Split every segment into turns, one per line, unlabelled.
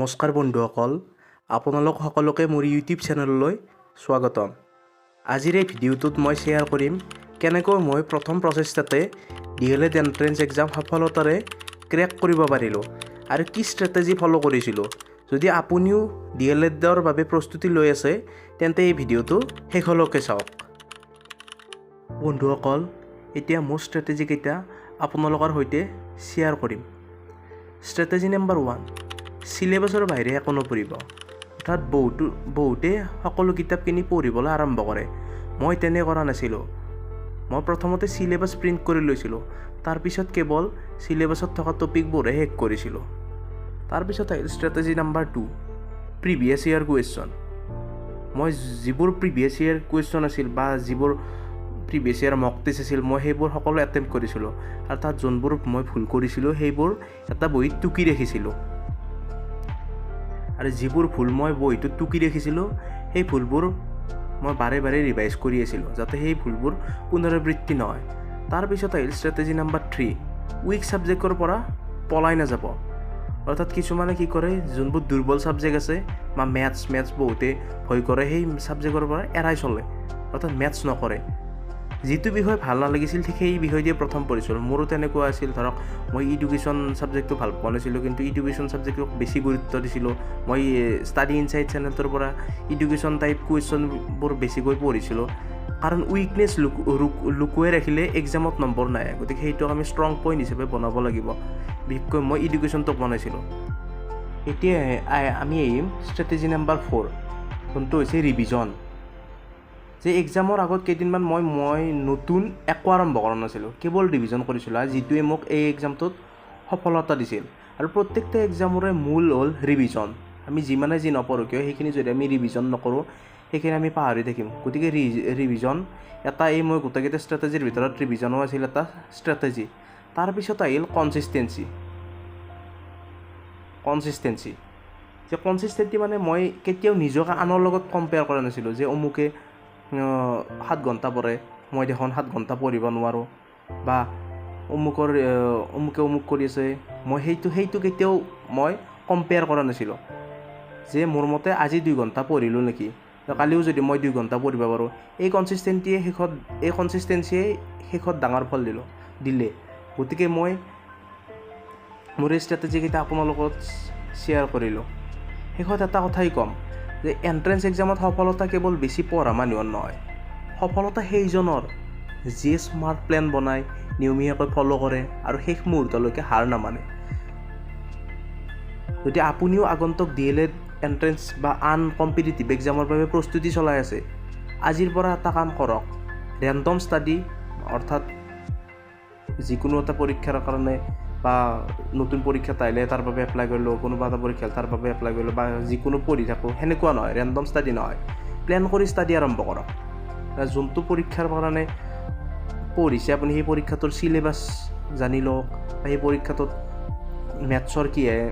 নমস্কাৰ বন্ধুসকল, আপোনালোক সকলোকে মোৰ ইউটিউব চেনেললৈ স্বাগতম। আজিৰ এই ভিডিঅ'টোত মই শ্বেয়াৰ কৰিম কেনেকৈ মই প্ৰথম প্ৰচেষ্টাতে DLED এন্ট্ৰেন্স এক্সাম সফলতাৰে ক্ৰেক কৰিব পাৰিলোঁ আৰু কি ষ্ট্ৰেটেজি ফ'ল' কৰিছিলোঁ। যদি আপুনিও DLEDৰ বাবে প্ৰস্তুতি লৈ আছে তেন্তে এই ভিডিঅ'টো শেষলৈকে চাওক। বন্ধুসকল, এতিয়া মোৰ ষ্ট্ৰেটেজিকেইটা আপোনালোকৰ সৈতে শ্বেয়াৰ কৰিম। ষ্ট্ৰেটেজি নম্বৰ 1, চিলেবাছৰ বাহিৰে একো নপঢ়িব। অৰ্থাৎ বহুতে সকলো কিতাপ কিনি পঢ়িবলৈ আৰম্ভ কৰে। মই তেনে কৰা নাছিলোঁ। মই প্ৰথমতে চিলেবাছ প্ৰিণ্ট কৰি লৈছিলোঁ, তাৰপিছত কেৱল চিলেবাছত থকা টপিকবোৰহে শেষ কৰিছিলোঁ। তাৰপিছত আহিল strategy number 2, previous year question. মই যিবোৰ প্ৰিভিয়াছ ইয়াৰ কুৱেশ্যন আছিল বা যিবোৰ প্ৰিভিয়াছ ইয়াৰ মক টেষ্ট আছিল, মই সেইবোৰ সকলো এটেম্প্ট কৰিছিলোঁ আৰু তাত যোনবোৰ মই ভুল কৰিছিলোঁ সেইবোৰ এটা বহীত টুকি ৰাখিছিলোঁ। আৰু যিবোৰ ভুল মই বহীটোত টুকি ৰাখিছিলোঁ সেই ভুলবোৰ মই বাৰে বাৰে ৰিভাইজ কৰি আছিলোঁ যাতে সেই ভুলবোৰ পুনৰাবৃত্তি নহয়। তাৰপিছত আহিল ষ্ট্ৰেটেজি নম্বৰ 3, উইক ছাবজেক্টৰ পৰা পলাই নাযাব। অৰ্থাৎ কিছুমানে কি কৰে, যোনবোৰ দুৰ্বল ছাবজেক্ট আছে বা মেথছ বহুতে ভয় কৰে, সেই ছাবজেক্টৰ পৰা এৰাই চলে, অৰ্থাৎ মেথছ নকৰে। যিটো বিষয় ভাল নালাগিছিল ঠিক সেই বিষয় দিয়ে প্ৰথম পঢ়িছিলোঁ। মোৰো তেনেকুৱা আছিল। ধৰক মই এডুকেশ্যন ছাবজেক্টটো ভাল পোৱা নাছিলোঁ, কিন্তু এডুকেশ্যন ছাবজেক্টটোক বেছি গুৰুত্ব দিছিলোঁ। মই ষ্টাডি ইনচাইট চেনেলটোৰ পৰা এডুকেশ্যন টাইপ কুৱেশ্যনবোৰ বেছিকৈ পঢ়িছিলোঁ, কাৰণ উইকনেছ লুকুৱাই ৰাখিলে এক্সামত নম্বৰ নাই। গতিকে সেইটোক আমি ষ্ট্ৰং পইণ্ট হিচাপে বনাব লাগিব। বিশেষকৈ মই এডুকেশ্যনটোক বনাইছিলোঁ। এতিয়া আমি আহিম ষ্ট্ৰেটেজি নম্বৰ 4, যোনটো হৈছে ৰিভিজন। যে এক্সামৰ আগত কেইদিনমান মই নতুন একো আৰম্ভ কৰা নাছিলোঁ, কেৱল ৰিভিজন কৰিছিলোঁ, আৰু যিটোৱে মোক এই এক্সামটোত সফলতা দিছিল। আৰু প্ৰত্যেকটা এক্সামৰে মূল হ'ল ৰিভিজন। আমি যিমানে যি নপঢ়োঁ কিয় সেইখিনি যদি আমি ৰিভিজন নকৰোঁ সেইখিনি আমি পাহৰি থাকিম। গতিকে ৰিভিজন এটা, এই মই গোটেইকেইটা ষ্ট্ৰেটেজিৰ ভিতৰত ৰিভিজনো আছিল এটা ষ্ট্ৰেটেজি। তাৰপিছত আহিল কনচিষ্টেঞ্চি। যে কনচিষ্টেঞ্চি মানে মই কেতিয়াও নিজকে আনৰ লগত কম্পেয়াৰ কৰা নাছিলোঁ, যে অমুকে 7 ঘণ্টা পঢ়ে, মই দেখোন 7 ঘণ্টা পঢ়িব নোৱাৰোঁ, বা অমুকে অমুক কৰি আছে, মই সেইটো কেতিয়াও মই কম্পেয়াৰ কৰা নাছিলোঁ। যে মোৰ মতে আজি 2 ঘণ্টা পঢ়িলোঁ নেকি, কালিও যদি মই 2 ঘণ্টা পঢ়িব পাৰোঁ। এই কনচিষ্টেঞ্চিয়ে শেষত ডাঙৰ ফল দিলে। গতিকে মই মোৰ এই ষ্ট্ৰেটেজিকেইটা আপোনালোকৰ লগত শ্বেয়াৰ কৰিলোঁ। শেষত এটা কথাই ক'ম, যে এণ্ট্ৰেন্স এক্সামত সফলতা কেৱল বেছি পঢ়া মানুহৰ নহয়, সফলতা সেইজনৰ যিয়ে স্মাৰ্ট প্লেন বনায়, নিয়মীয়াকৈ ফ'ল' কৰে আৰু শেষ মুহূৰ্তলৈকে হাৰ নামানে। যদি আপুনিও আগন্তুক DLED এণ্ট্ৰেন্স বা আন কম্পিটিটিভ এক্সামৰ বাবে প্ৰস্তুতি চলাই আছে, আজিৰ পৰা এটা কাম কৰক, ৰেণ্ডম ষ্টাডি, অৰ্থাৎ যিকোনো এটা পৰীক্ষাৰ কাৰণে বা নতুন পৰীক্ষা আহিলে তাৰ বাবে এপ্লাই কৰিলোঁ, কোনোবা এটা পৰীক্ষা তাৰ বাবে এপ্লাই কৰিলোঁ, বা যিকোনো পঢ়ি থাকোঁ, সেনেকুৱা নহয়, ৰেণ্ডম ষ্টাডি নহয়। প্লেন কৰি ষ্টাডি আৰম্ভ কৰক। যোনটো পৰীক্ষাৰ কাৰণে পঢ়িছে আপুনি সেই পৰীক্ষাটোৰ চিলেবাছ জানি লওক, বা সেই পৰীক্ষাটোত মেথছৰ কি আহে,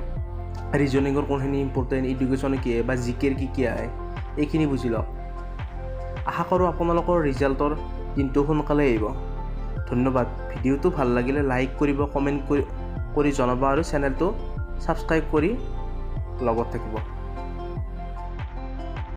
ৰিজনিঙৰ কোনখিনি ইম্পৰ্টেণ্ট, এডুকেশ্যনৰ কি আহে, বা জিকেৰ কি আহে, এইখিনি বুজি লওক। আশা কৰোঁ আপোনালোকৰ ৰিজাল্টৰ দিনটো সোনকালে আহিব। ধন্যবাদ। ভিডিঅ'টো ভাল লাগিলে লাইক কৰিব, কমেণ্ট কৰি জনাব আৰু চেনেলটো ছাবস্ক্ৰাইব কৰি লগত থাকিব।